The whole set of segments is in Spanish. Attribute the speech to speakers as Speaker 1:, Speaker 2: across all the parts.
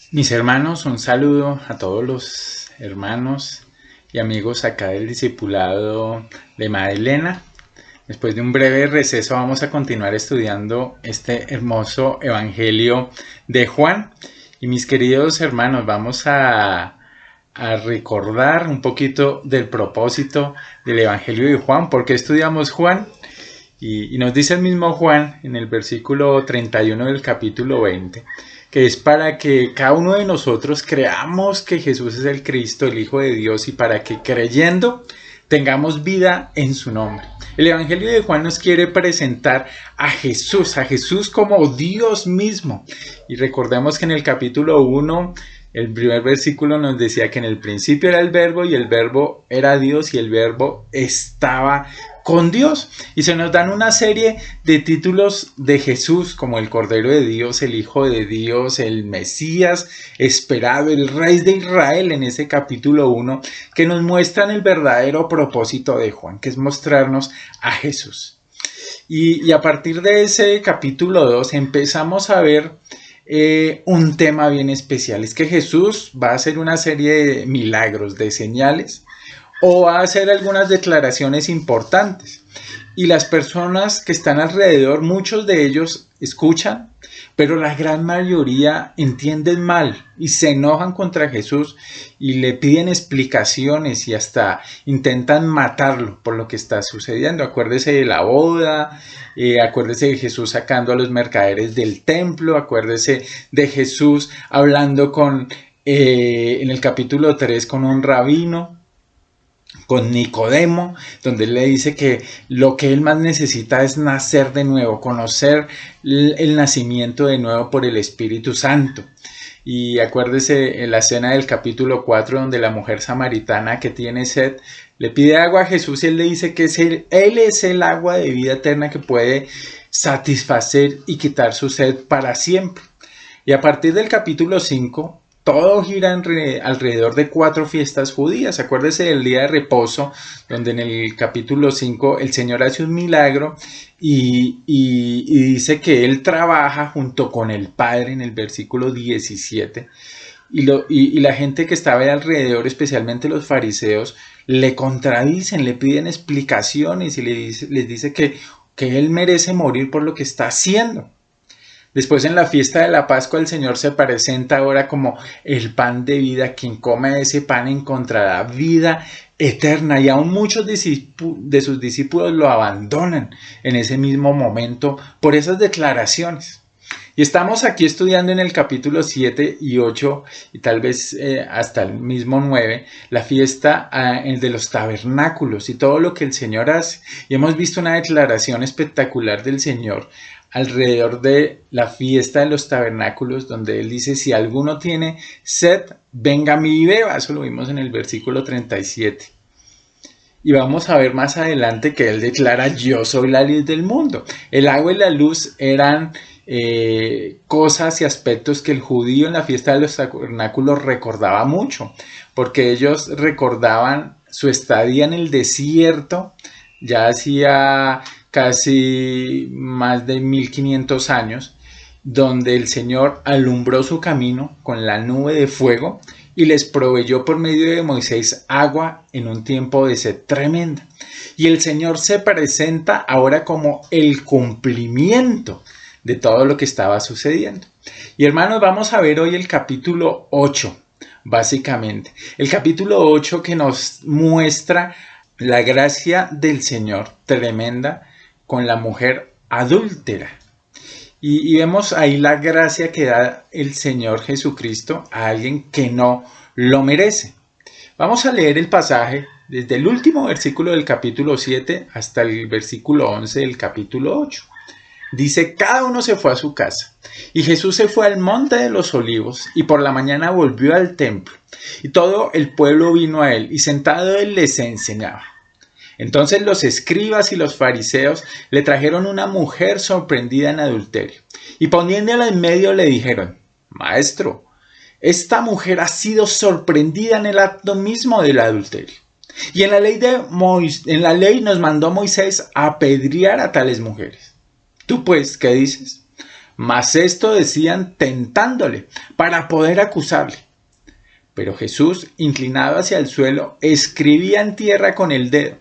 Speaker 1: Mis hermanos, un saludo a todos los hermanos y amigos acá del discipulado de Madelena. Después de un breve receso vamos a continuar estudiando este hermoso Evangelio de Juan. Y mis queridos hermanos, vamos a recordar un poquito del propósito del Evangelio de Juan. ¿Por qué estudiamos Juan? Y nos dice el mismo Juan en el versículo 31 del capítulo 20, que es para que cada uno de nosotros creamos que Jesús es el Cristo, el Hijo de Dios, y para que creyendo tengamos vida en su nombre. El Evangelio de Juan nos quiere presentar a Jesús como Dios mismo. Y recordemos que en el capítulo 1, el primer versículo nos decía que en el principio era el verbo y el verbo era Dios y el verbo estaba con Dios. Y se nos dan una serie de títulos de Jesús como el Cordero de Dios, el Hijo de Dios, el Mesías esperado, el Rey de Israel en ese capítulo 1, que nos muestran el verdadero propósito de Juan, que es mostrarnos a Jesús. Y a partir de ese capítulo 2 empezamos a ver un tema bien especial. Es que Jesús va a hacer una serie de milagros, de señales, o va a hacer algunas declaraciones importantes. Y las personas que están alrededor, muchos de ellos escuchan, pero la gran mayoría entienden mal y se enojan contra Jesús y le piden explicaciones y hasta intentan matarlo por lo que está sucediendo. Acuérdese de la boda, acuérdese de Jesús sacando a los mercaderes del templo, acuérdese de Jesús hablando en el capítulo 3 con un rabino, con Nicodemo, donde él le dice que lo que él más necesita es nacer de nuevo, conocer el nacimiento de nuevo por el Espíritu Santo. Y acuérdese en la escena del capítulo 4, donde la mujer samaritana que tiene sed le pide agua a Jesús y él le dice que él es el agua de vida eterna que puede satisfacer y quitar su sed para siempre. Y a partir del capítulo 5, todo gira alrededor de 4 fiestas judías. Acuérdese del día de reposo, donde en el capítulo 5 el Señor hace un milagro y dice que Él trabaja junto con el Padre en el versículo 17. Y la gente que estaba alrededor, especialmente los fariseos, le contradicen, le piden explicaciones y les dice que Él merece morir por lo que está haciendo. Después en la fiesta de la Pascua el Señor se presenta ahora como el pan de vida. Quien come ese pan encontrará vida eterna. Y aún muchos de sus discípulos lo abandonan en ese mismo momento por esas declaraciones. Y estamos aquí estudiando en el capítulo 7 y 8 y tal vez hasta el mismo 9, la fiesta de los tabernáculos y todo lo que el Señor hace. Y hemos visto una declaración espectacular del Señor alrededor de la fiesta de los tabernáculos, donde Él dice: si alguno tiene sed, venga a mí y beba. Eso lo vimos en el versículo 37. Y vamos a ver más adelante que Él declara: yo soy la luz del mundo. El agua y la luz eran cosas y aspectos que el judío en la fiesta de los tabernáculos recordaba mucho, porque ellos recordaban su estadía en el desierto ya hacía casi más de 1500 años, donde el Señor alumbró su camino con la nube de fuego y les proveyó por medio de Moisés agua en un tiempo de sed tremenda. Y el Señor se presenta ahora como el cumplimiento de todo lo que estaba sucediendo. Y hermanos, vamos a ver hoy el capítulo 8, básicamente. El capítulo 8 que nos muestra la gracia del Señor tremenda con la mujer adúltera. Y vemos ahí la gracia que da el Señor Jesucristo a alguien que no lo merece. Vamos a leer el pasaje desde el último versículo del capítulo 7 hasta el versículo 11 del capítulo 8. Dice: cada uno se fue a su casa, y Jesús se fue al monte de los olivos, y por la mañana volvió al templo, y todo el pueblo vino a él, y sentado él les enseñaba. Entonces los escribas y los fariseos le trajeron una mujer sorprendida en adulterio, y poniéndola en medio le dijeron: Maestro, esta mujer ha sido sorprendida en el acto mismo del adulterio. Y en la ley nos mandó Moisés a apedrear a tales mujeres. ¿Tú pues qué dices? Mas esto decían tentándole para poder acusarle. Pero Jesús, inclinado hacia el suelo, escribía en tierra con el dedo.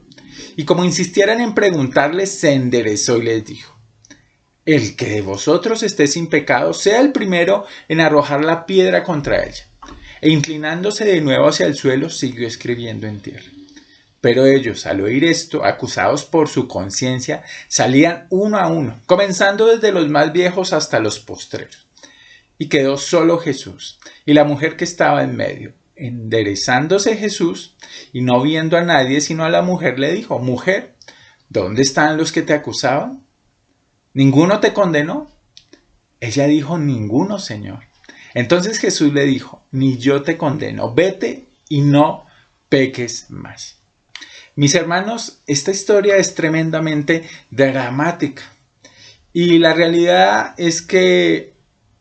Speaker 1: Y como insistieran en preguntarle, se enderezó y les dijo: el que de vosotros esté sin pecado, sea el primero en arrojar la piedra contra ella. E inclinándose de nuevo hacia el suelo, siguió escribiendo en tierra. Pero ellos, al oír esto, acusados por su conciencia, salían uno a uno, comenzando desde los más viejos hasta los postreros. Y quedó solo Jesús y la mujer que estaba en medio. Enderezándose Jesús y no viendo a nadie sino a la mujer, le dijo: mujer, ¿dónde están los que te acusaban? ¿Ninguno te condenó? Ella dijo: ninguno, Señor. Entonces Jesús le dijo: ni yo te condeno, vete y no peques más. Mis hermanos, esta historia es tremendamente dramática. Y la realidad es que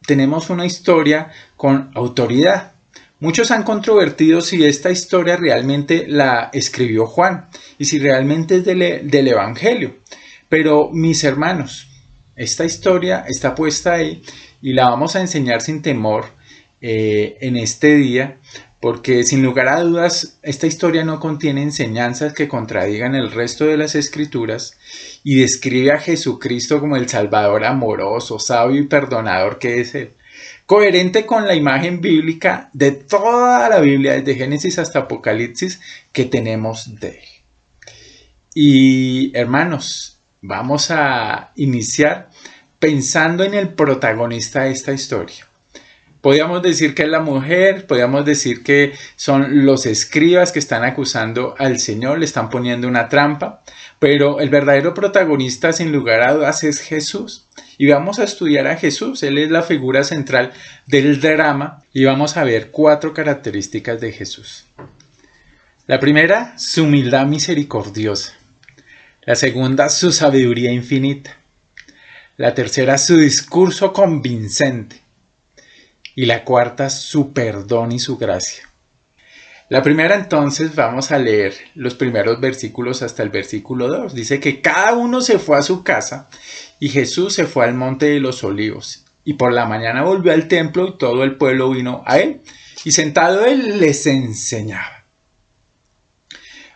Speaker 1: tenemos una historia con autoridad. Muchos han controvertido si esta historia realmente la escribió Juan y si realmente es del Evangelio. Pero mis hermanos, esta historia está puesta ahí y la vamos a enseñar sin temor en este día, porque sin lugar a dudas esta historia no contiene enseñanzas que contradigan el resto de las escrituras y describe a Jesucristo como el Salvador amoroso, sabio y perdonador que es Él, coherente con la imagen bíblica de toda la Biblia, desde Génesis hasta Apocalipsis, que tenemos de Él. Y hermanos, vamos a iniciar pensando en el protagonista de esta historia. Podríamos decir que es la mujer, podríamos decir que son los escribas que están acusando al Señor, le están poniendo una trampa, pero el verdadero protagonista, sin lugar a dudas, es Jesús. Y vamos a estudiar a Jesús, Él es la figura central del drama y vamos a ver 4 características de Jesús. La primera, su humildad misericordiosa. La segunda, su sabiduría infinita. La tercera, su discurso convincente. Y la cuarta, su perdón y su gracia. La primera, entonces, vamos a leer los primeros versículos hasta el versículo 2. Dice que cada uno se fue a su casa y Jesús se fue al monte de los olivos. Y por la mañana volvió al templo y todo el pueblo vino a él. Y sentado él les enseñaba.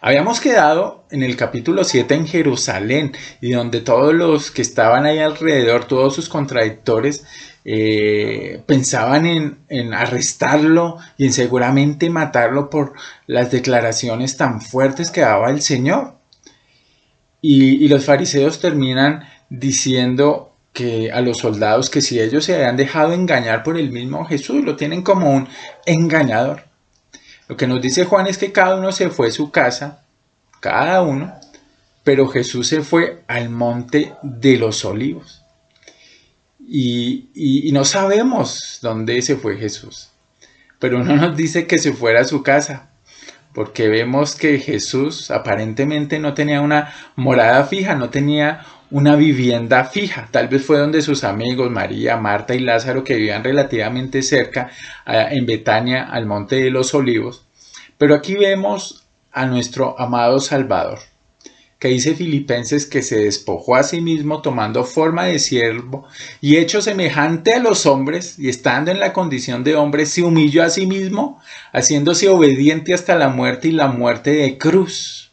Speaker 1: Habíamos quedado en el capítulo 7 en Jerusalén y donde todos los que estaban ahí alrededor, todos sus contradictores, pensaban en arrestarlo y en seguramente matarlo por las declaraciones tan fuertes que daba el Señor. Y los fariseos terminan diciendo que a los soldados que si ellos se habían dejado engañar por el mismo Jesús, lo tienen como un engañador. Lo que nos dice Juan es que cada uno se fue a su casa, cada uno, pero Jesús se fue al monte de los olivos. Y no sabemos dónde se fue Jesús, pero no nos dice que se fuera a su casa, porque vemos que Jesús aparentemente no tenía una morada fija, no tenía una vivienda fija. Tal vez fue donde sus amigos María, Marta y Lázaro, que vivían relativamente cerca en Betania, al monte de los olivos. Pero aquí vemos a nuestro amado Salvador, que dice Filipenses que se despojó a sí mismo tomando forma de siervo y hecho semejante a los hombres, y estando en la condición de hombre se humilló a sí mismo, haciéndose obediente hasta la muerte y la muerte de cruz.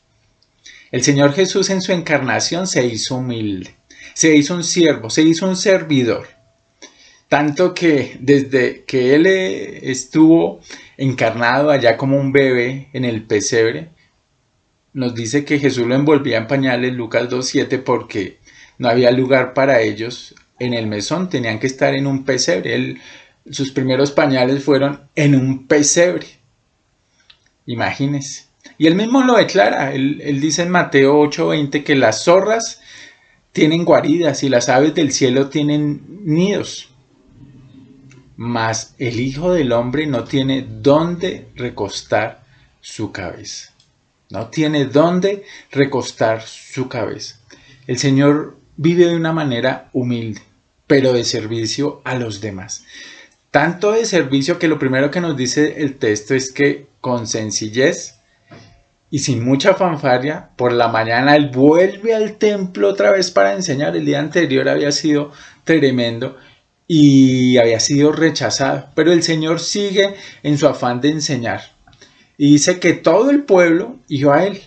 Speaker 1: El Señor Jesús en su encarnación se hizo humilde, se hizo un siervo, se hizo un servidor. Tanto que desde que Él estuvo encarnado allá como un bebé en el pesebre, nos dice que Jesús lo envolvía en pañales, Lucas 2:7, porque no había lugar para ellos en el mesón, tenían que estar en un pesebre. Sus primeros pañales fueron en un pesebre. Imagínense. Y él mismo lo declara, él dice en Mateo 8:20 que las zorras tienen guaridas y las aves del cielo tienen nidos. Mas el Hijo del Hombre no tiene dónde recostar su cabeza. No tiene dónde recostar su cabeza. El Señor vive de una manera humilde, pero de servicio a los demás. Tanto de servicio que lo primero que nos dice el texto es que con sencillez y sin mucha fanfarria, por la mañana él vuelve al templo otra vez para enseñar. El día anterior había sido tremendo y había sido rechazado. Pero el Señor sigue en su afán de enseñar. Y dice que todo el pueblo iba a él.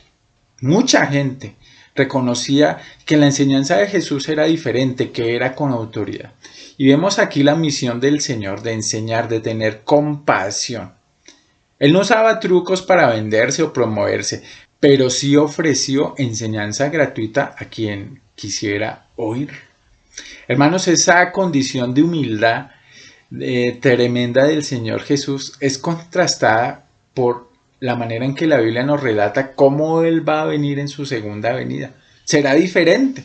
Speaker 1: Mucha gente reconocía que la enseñanza de Jesús era diferente, que era con autoridad. Y vemos aquí la misión del Señor de enseñar, de tener compasión. Él no usaba trucos para venderse o promoverse, pero sí ofreció enseñanza gratuita a quien quisiera oír. Hermanos, esa condición de humildad tremenda del Señor Jesús es contrastada por la manera en que la Biblia nos relata cómo Él va a venir en su segunda venida. Será diferente.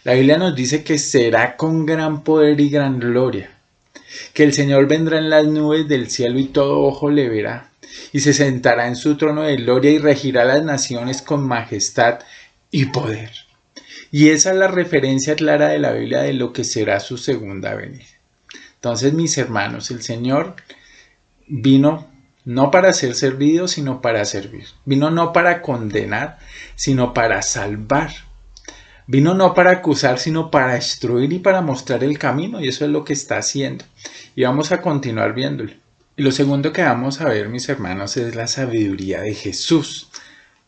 Speaker 1: La Biblia nos dice que será con gran poder y gran gloria, que el Señor vendrá en las nubes del cielo y todo ojo le verá, y se sentará en su trono de gloria y regirá las naciones con majestad y poder. Y esa es la referencia clara de la Biblia de lo que será su segunda venida. Entonces, mis hermanos, el Señor vino no para ser servido, sino para servir. Vino no para condenar, sino para salvar. Vino no para acusar, sino para instruir y para mostrar el camino, y eso es lo que está haciendo. Y vamos a continuar viéndolo. Y lo segundo que vamos a ver, mis hermanos, es la sabiduría de Jesús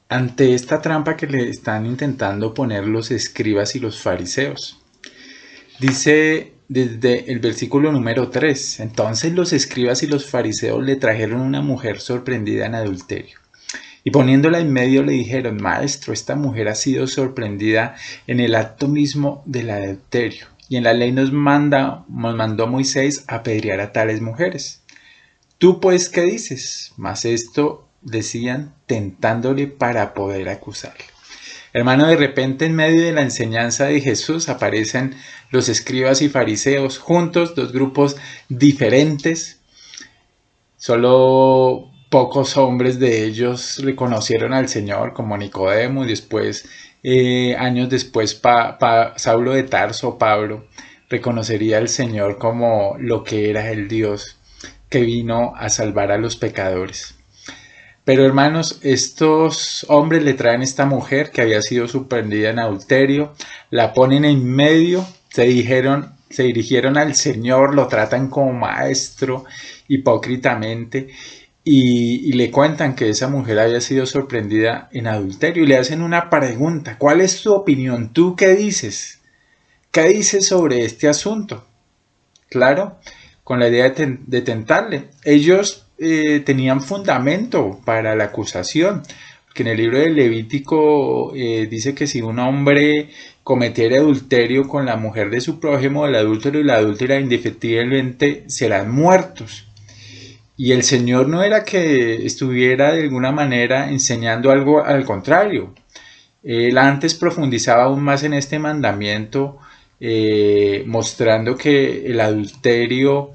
Speaker 1: ante esta trampa que le están intentando poner los escribas y los fariseos. Dice desde el versículo número 3, entonces los escribas y los fariseos le trajeron una mujer sorprendida en adulterio. Y poniéndola en medio le dijeron, maestro, esta mujer ha sido sorprendida en el acto mismo del adulterio. Y en la ley nos mandó Moisés apedrear a tales mujeres. ¿Tú pues qué dices? Mas esto decían tentándole para poder acusarle. Hermano, de repente en medio de la enseñanza de Jesús aparecen los escribas y fariseos juntos, dos grupos diferentes. Solo pocos hombres de ellos reconocieron al Señor, como Nicodemo, y después, años después, Saulo de Tarso, Pablo, reconocería al Señor como lo que era el Dios que vino a salvar a los pecadores. Pero hermanos, estos hombres le traen a esta mujer que había sido sorprendida en adulterio, la ponen en medio, se dirigieron al Señor, lo tratan como maestro hipócritamente y le cuentan que esa mujer había sido sorprendida en adulterio y le hacen una pregunta, ¿cuál es tu opinión? ¿Tú qué dices? ¿Qué dices sobre este asunto? Claro, con la idea de tentarle. Ellos tenían fundamento para la acusación, porque en el libro de Levítico dice que si un hombre cometiera adulterio con la mujer de su prójimo, el adúltero y la adúltera indefectiblemente serán muertos. Y el Señor no era que estuviera de alguna manera enseñando algo al contrario. Él antes profundizaba aún más en este mandamiento, mostrando que el adulterio,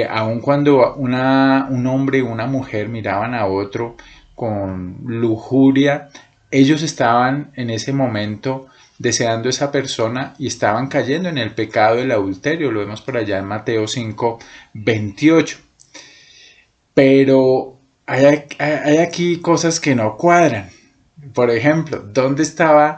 Speaker 1: aun cuando un hombre y una mujer miraban a otro con lujuria, ellos estaban en ese momento deseando a esa persona y estaban cayendo en el pecado del adulterio. Lo vemos por allá en Mateo 5:28. Pero hay aquí cosas que no cuadran. Por ejemplo, ¿dónde estaba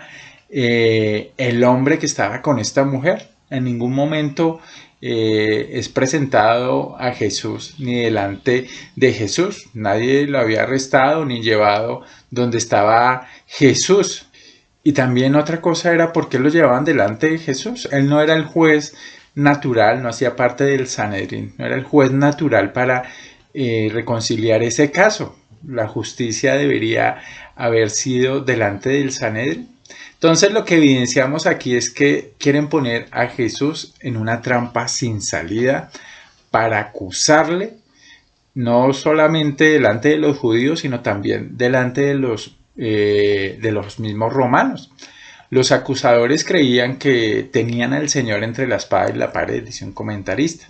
Speaker 1: el hombre que estaba con esta mujer? En ningún momento es presentado a Jesús ni delante de Jesús. Nadie lo había arrestado ni llevado donde estaba Jesús. Y también otra cosa era por qué lo llevaban delante de Jesús. Él no era el juez natural, no hacía parte del Sanedrín, no era el juez natural para reconciliar ese caso. La justicia debería haber sido delante del Sanedrín. Entonces lo que evidenciamos aquí es que quieren poner a Jesús en una trampa sin salida para acusarle, no solamente delante de los judíos, sino también delante de los mismos romanos. Los acusadores creían que tenían al Señor entre la espada y la pared, dice un comentarista.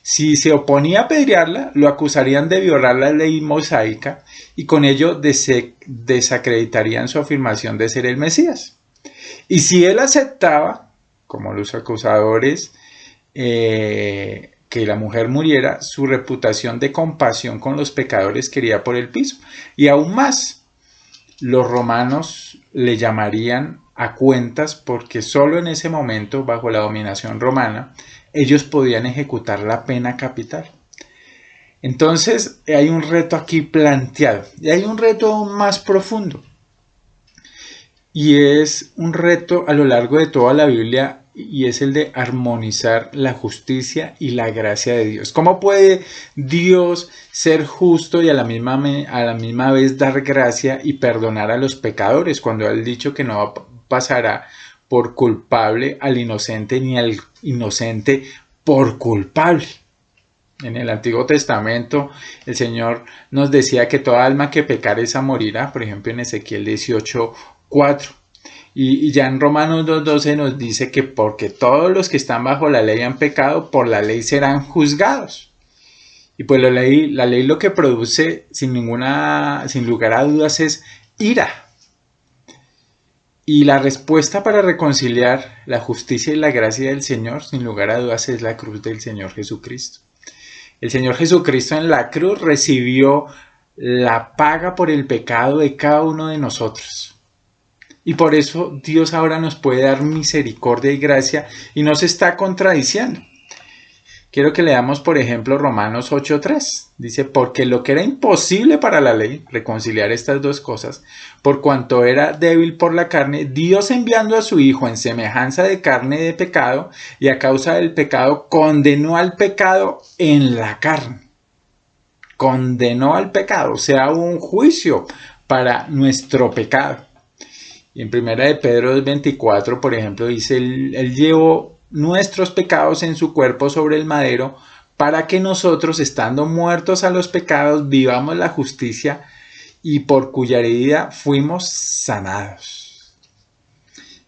Speaker 1: Si se oponía a apedrearla, lo acusarían de violar la ley mosaica y con ello desacreditarían su afirmación de ser el Mesías. Y si él aceptaba, como los acusadores, que la mujer muriera, su reputación de compasión con los pecadores quedaría por el piso. Y aún más, los romanos le llamarían a cuentas porque solo en ese momento, bajo la dominación romana, ellos podían ejecutar la pena capital. Entonces hay un reto aquí planteado y hay un reto aún más profundo. Y es un reto a lo largo de toda la Biblia y es el de armonizar la justicia y la gracia de Dios. ¿Cómo puede Dios ser justo y a la misma vez dar gracia y perdonar a los pecadores cuando ha dicho que no pasará por culpable al inocente ni al inocente por culpable? En el Antiguo Testamento el Señor nos decía que toda alma que pecare esa morirá, por ejemplo en Ezequiel 18:4. Y ya en Romanos 2:12 nos dice que porque todos los que están bajo la ley han pecado, por la ley serán juzgados. Y pues la ley lo que produce sin lugar a dudas es ira. Y la respuesta para reconciliar la justicia y la gracia del Señor, sin lugar a dudas, es la cruz del Señor Jesucristo. El Señor Jesucristo en la cruz recibió la paga por el pecado de cada uno de nosotros. Y por eso Dios ahora nos puede dar misericordia y gracia y no se está contradiciendo. Quiero que leamos, por ejemplo, Romanos 8:3. Dice, porque lo que era imposible para la ley, reconciliar estas dos cosas, por cuanto era débil por la carne, Dios enviando a su Hijo en semejanza de carne de pecado, y a causa del pecado condenó al pecado en la carne. Condenó al pecado, o sea, hubo un juicio para nuestro pecado. Y en 1 de Pedro 2:24, por ejemplo, dice, él llevó nuestros pecados en su cuerpo sobre el madero, para que nosotros, estando muertos a los pecados, vivamos la justicia, y por cuya herida fuimos sanados.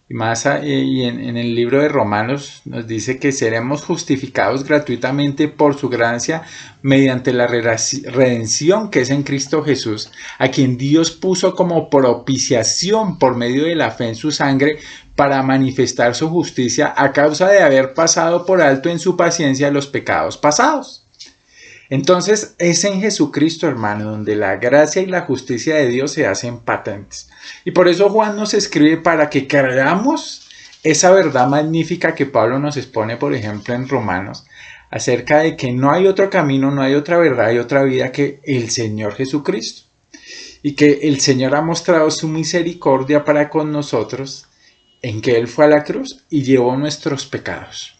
Speaker 1: Y en el libro de Romanos nos dice que seremos justificados gratuitamente por su gracia mediante la redención que es en Cristo Jesús, a quien Dios puso como propiciación por medio de la fe en su sangre para manifestar su justicia a causa de haber pasado por alto en su paciencia los pecados pasados. Entonces es en Jesucristo, hermano, donde la gracia y la justicia de Dios se hacen patentes. Y por eso Juan nos escribe para que creamos esa verdad magnífica que Pablo nos expone, por ejemplo, en Romanos, acerca de que no hay otro camino, no hay otra verdad y otra vida que el Señor Jesucristo. Y que el Señor ha mostrado su misericordia para con nosotros en que Él fue a la cruz y llevó nuestros pecados.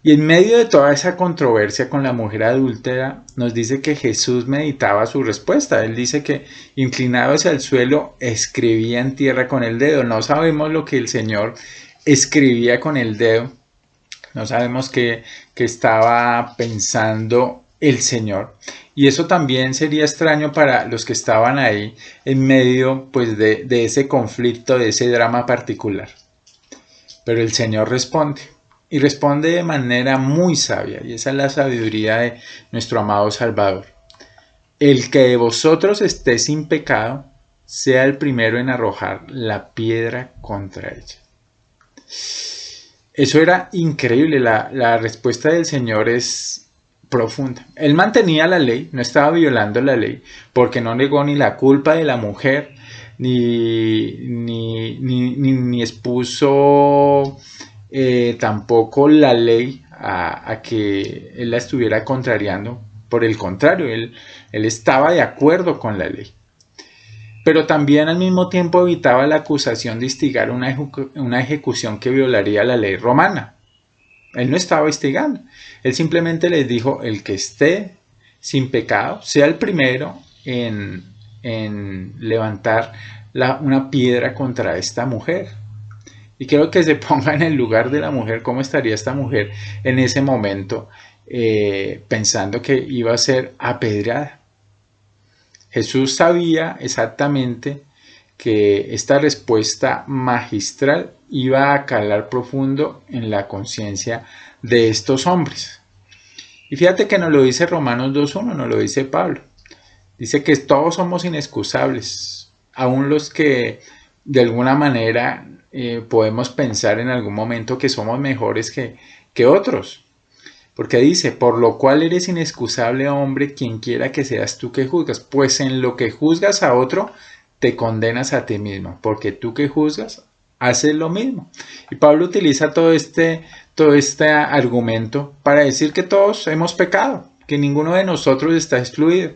Speaker 1: Y en medio de toda esa controversia con la mujer adúltera, nos dice que Jesús meditaba su respuesta. Él dice que inclinado hacia el suelo, escribía en tierra con el dedo. No sabemos lo que el Señor escribía con el dedo. No sabemos qué estaba pensando el Señor. Y eso también sería extraño para los que estaban ahí en medio pues, de ese conflicto, de ese drama particular. Pero el Señor responde. Y responde de manera muy sabia, y esa es la sabiduría de nuestro amado Salvador. El que de vosotros esté sin pecado, sea el primero en arrojar la piedra contra ella. Eso era increíble, la respuesta del Señor es profunda. Él mantenía la ley, no estaba violando la ley, porque no negó ni la culpa de la mujer, ni expuso tampoco la ley a que él la estuviera contrariando. Por el contrario, él estaba de acuerdo con la ley. Pero también al mismo tiempo evitaba la acusación de instigar una ejecución que violaría la ley romana. Él no estaba instigando. Él simplemente les dijo, el que esté sin pecado, sea el primero en levantar una piedra contra esta mujer. Y quiero que se ponga en el lugar de la mujer, cómo estaría esta mujer en ese momento, pensando que iba a ser apedreada. Jesús sabía exactamente que esta respuesta magistral iba a calar profundo en la conciencia de estos hombres. Y fíjate que nos lo dice Romanos 2:1, nos lo dice Pablo. Dice que todos somos inexcusables, aun los que de alguna manera podemos pensar en algún momento que somos mejores que otros. Porque dice, por lo cual eres inexcusable, hombre, quien quiera que seas tú que juzgas, pues en lo que juzgas a otro, te condenas a ti mismo, porque tú que juzgas, hace lo mismo. Y Pablo utiliza todo este argumento para decir que todos hemos pecado, que ninguno de nosotros está excluido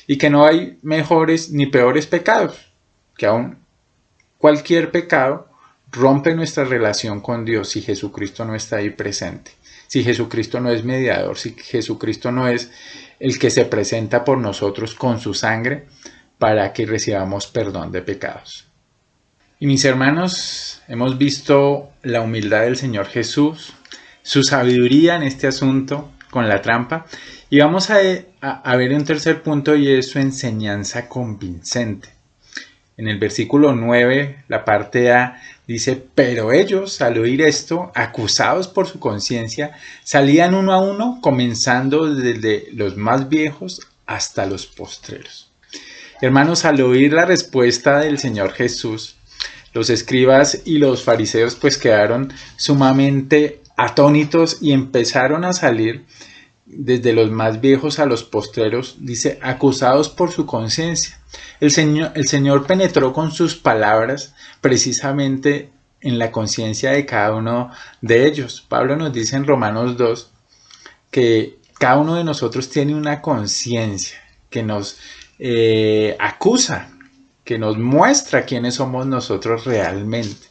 Speaker 1: y que no hay mejores ni peores pecados, que aún cualquier pecado rompe nuestra relación con Dios si Jesucristo no está ahí presente, si Jesucristo no es mediador, si Jesucristo no es el que se presenta por nosotros con su sangre para que recibamos perdón de pecados. Y mis hermanos, hemos visto la humildad del Señor Jesús, su sabiduría en este asunto con la trampa, y vamos a ver un tercer punto, y es su enseñanza convincente. En el versículo 9, la parte A, dice: pero ellos, al oír esto, acusados por su conciencia, salían uno a uno, comenzando desde los más viejos hasta los postreros. Hermanos, al oír la respuesta del Señor Jesús, los escribas y los fariseos pues quedaron sumamente atónitos y empezaron a salir desde los más viejos a los postreros, dice, acusados por su conciencia. El Señor penetró con sus palabras precisamente en la conciencia de cada uno de ellos. Pablo nos dice en Romanos 2 que cada uno de nosotros tiene una conciencia que nos acusa, que nos muestra quiénes somos nosotros realmente.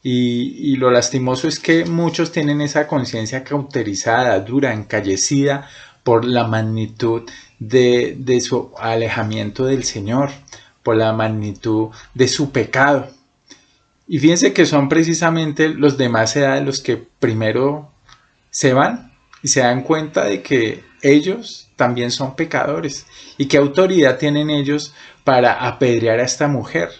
Speaker 1: Y lo lastimoso es que muchos tienen esa conciencia cauterizada, dura, encallecida por la magnitud de su alejamiento del Señor, por la magnitud de su pecado. Y fíjense que son precisamente los de más edad los que primero se van y se dan cuenta de que ellos también son pecadores. ¿Y qué autoridad tienen ellos para apedrear a esta mujer?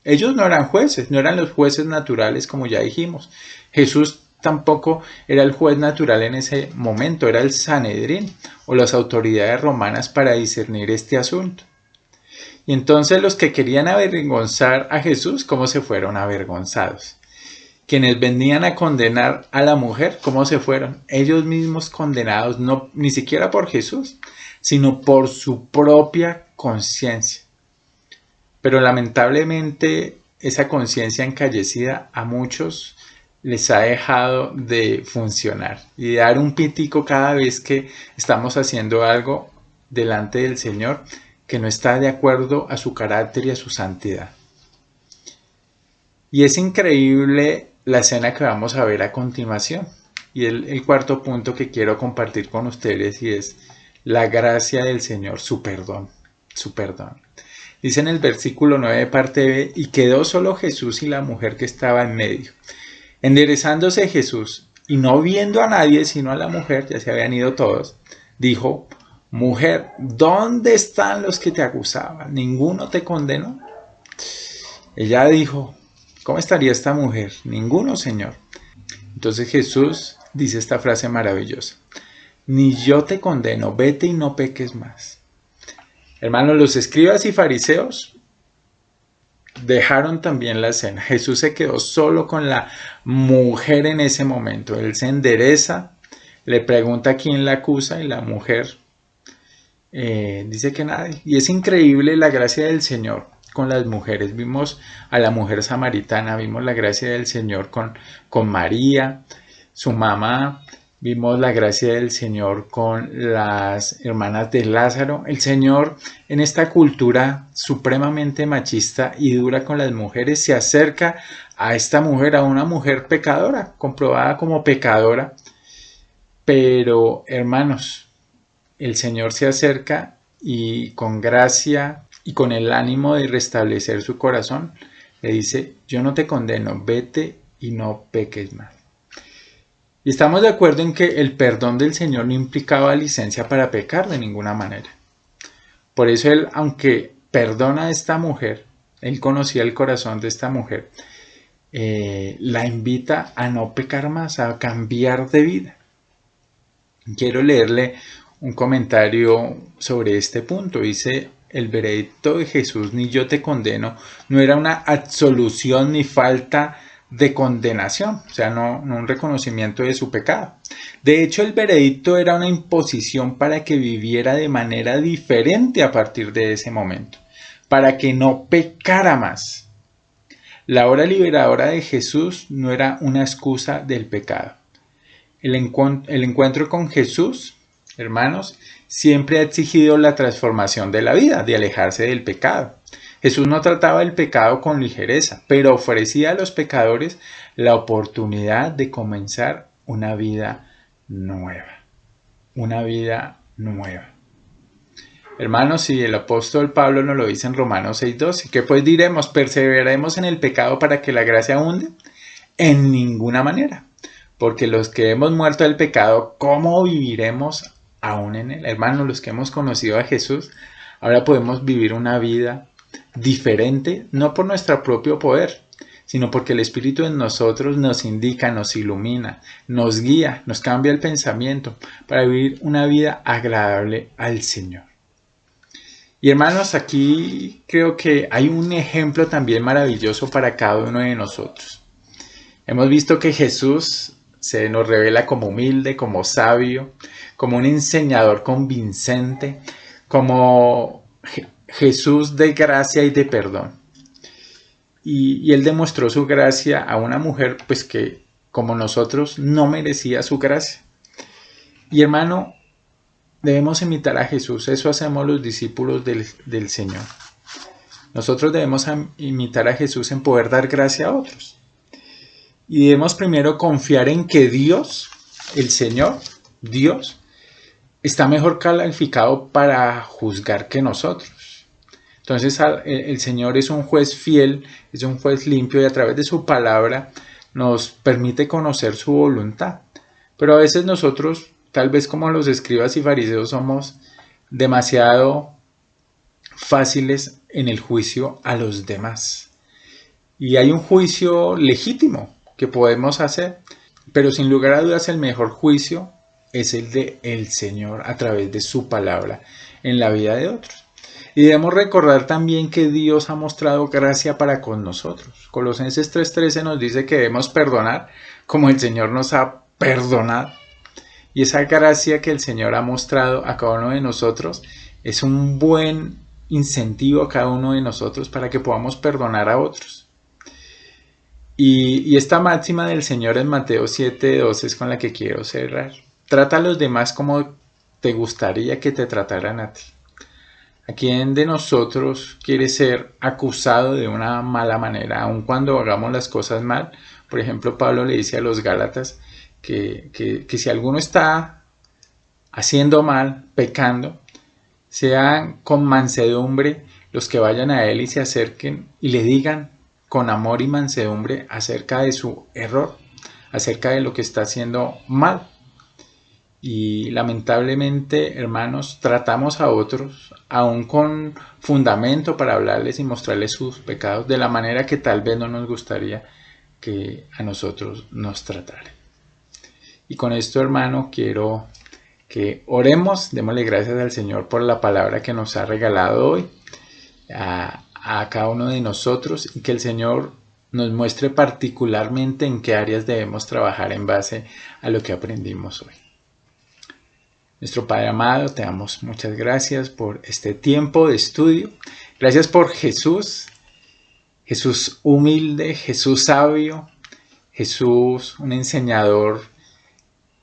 Speaker 1: Ellos no eran jueces, no eran los jueces naturales, como ya dijimos. Jesús tampoco era el juez natural en ese momento, era el Sanedrín o las autoridades romanas para discernir este asunto. Y entonces los que querían avergonzar a Jesús, ¿cómo se fueron avergonzados? Quienes venían a condenar a la mujer, ¿cómo se fueron? Ellos mismos condenados, no, ni siquiera por Jesús, sino por su propia conciencia. Pero lamentablemente esa conciencia encallecida a muchos les ha dejado de funcionar y de dar un pitico cada vez que estamos haciendo algo delante del Señor que no está de acuerdo a su carácter y a su santidad. Y es increíble la escena que vamos a ver a continuación. Y el cuarto punto que quiero compartir con ustedes, y es la gracia del Señor, su perdón, su perdón. Dice en el versículo 9, parte B, y quedó solo Jesús y la mujer que estaba en medio. Enderezándose Jesús, y no viendo a nadie sino a la mujer, ya se habían ido todos, dijo: mujer, ¿dónde están los que te acusaban? ¿Ninguno te condenó? Ella dijo: ¿cómo estaría esta mujer? Ninguno, Señor. Entonces Jesús dice esta frase maravillosa: ni yo te condeno, vete y no peques más. Hermanos, los escribas y fariseos dejaron también la escena. Jesús se quedó solo con la mujer en ese momento. Él se endereza, le pregunta quién la acusa y la mujer dice que nadie. Y es increíble la gracia del Señor con las mujeres. Vimos a la mujer samaritana, vimos la gracia del Señor con María, su mamá. Vimos la gracia del Señor con las hermanas de Lázaro. El Señor, en esta cultura supremamente machista y dura con las mujeres, se acerca a esta mujer, a una mujer pecadora, comprobada como pecadora. Pero, hermanos, el Señor se acerca y con gracia y con el ánimo de restablecer su corazón, le dice: yo no te condeno, vete y no peques más. Y estamos de acuerdo en que el perdón del Señor no implicaba licencia para pecar de ninguna manera. Por eso Él, aunque perdona a esta mujer, Él conocía el corazón de esta mujer, la invita a no pecar más, a cambiar de vida. Quiero leerle un comentario sobre este punto. Dice: el veredicto de Jesús, ni yo te condeno, no era una absolución ni falta de condenación, o sea, no un reconocimiento de su pecado. De hecho, el veredicto era una imposición para que viviera de manera diferente a partir de ese momento, para que no pecara más. La obra liberadora de Jesús no era una excusa del pecado. El encuentro con Jesús, hermanos, siempre ha exigido la transformación de la vida, de alejarse del pecado. Jesús no trataba el pecado con ligereza, pero ofrecía a los pecadores la oportunidad de comenzar una vida nueva. Una vida nueva. Hermanos, si el apóstol Pablo nos lo dice en Romanos 6:12, ¿qué pues diremos? ¿Perseveraremos en el pecado para que la gracia abunde? En ninguna manera. Porque los que hemos muerto del pecado, ¿cómo viviremos aún en él? Hermanos, los que hemos conocido a Jesús, ahora podemos vivir una vida diferente, no por nuestro propio poder, sino porque el Espíritu en nosotros nos indica, nos ilumina, nos guía, nos cambia el pensamiento para vivir una vida agradable al Señor. Y hermanos, aquí creo que hay un ejemplo también maravilloso para cada uno de nosotros. Hemos visto que Jesús se nos revela como humilde, como sabio, como un enseñador convincente, como Jesús de gracia y de perdón. Y Él demostró su gracia a una mujer pues que como nosotros no merecía su gracia. Y hermano, debemos imitar a Jesús. Eso hacemos los discípulos del Señor. Nosotros debemos imitar a Jesús en poder dar gracia a otros. Y debemos primero confiar en que Dios, el Señor, Dios, está mejor calificado para juzgar que nosotros. Entonces el Señor es un juez fiel, es un juez limpio y a través de su palabra nos permite conocer su voluntad. Pero a veces nosotros, tal vez como los escribas y fariseos, somos demasiado fáciles en el juicio a los demás. Y hay un juicio legítimo que podemos hacer, pero sin lugar a dudas el mejor juicio es el de el Señor a través de su palabra en la vida de otros. Y debemos recordar también que Dios ha mostrado gracia para con nosotros. Colosenses 3:13 nos dice que debemos perdonar como el Señor nos ha perdonado. Y esa gracia que el Señor ha mostrado a cada uno de nosotros es un buen incentivo a cada uno de nosotros para que podamos perdonar a otros. Y esta máxima del Señor en Mateo 7:12 es con la que quiero cerrar. Trata a los demás como te gustaría que te trataran a ti. ¿A quién de nosotros quiere ser acusado de una mala manera, aun cuando hagamos las cosas mal? Por ejemplo, Pablo le dice a los Gálatas que si alguno está haciendo mal, pecando, sean con mansedumbre los que vayan a él y se acerquen y le digan con amor y mansedumbre acerca de su error, acerca de lo que está haciendo mal. Y lamentablemente, hermanos, tratamos a otros, aún con fundamento para hablarles y mostrarles sus pecados, de la manera que tal vez no nos gustaría que a nosotros nos trataran. Y con esto, hermano, quiero que oremos, démosle gracias al Señor por la palabra que nos ha regalado hoy a cada uno de nosotros y que el Señor nos muestre particularmente en qué áreas debemos trabajar en base a lo que aprendimos hoy. Nuestro Padre amado, te damos muchas gracias por este tiempo de estudio. Gracias por Jesús, Jesús humilde, Jesús sabio, Jesús un enseñador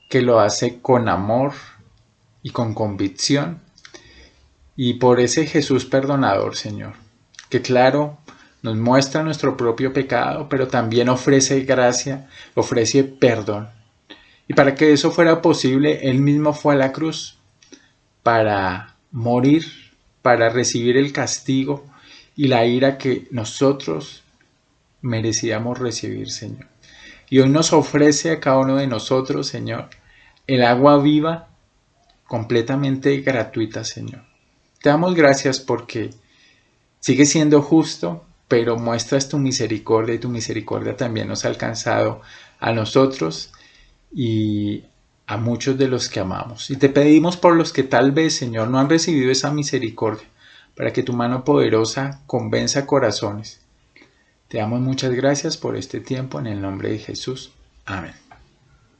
Speaker 1: que lo hace con amor y con convicción. Y por ese Jesús perdonador, Señor, que claro, nos muestra nuestro propio pecado, pero también ofrece gracia, ofrece perdón. Y para que eso fuera posible, Él mismo fue a la cruz para morir, para recibir el castigo y la ira que nosotros merecíamos recibir, Señor. Y hoy nos ofrece a cada uno de nosotros, Señor, el agua viva, completamente gratuita, Señor. Te damos gracias porque sigues siendo justo, pero muestras tu misericordia y tu misericordia también nos ha alcanzado a nosotros y a muchos de los que amamos. Y te pedimos por los que tal vez, Señor, no han recibido esa misericordia, para que tu mano poderosa convenza corazones. Te damos muchas gracias por este tiempo en el nombre de Jesús. Amén.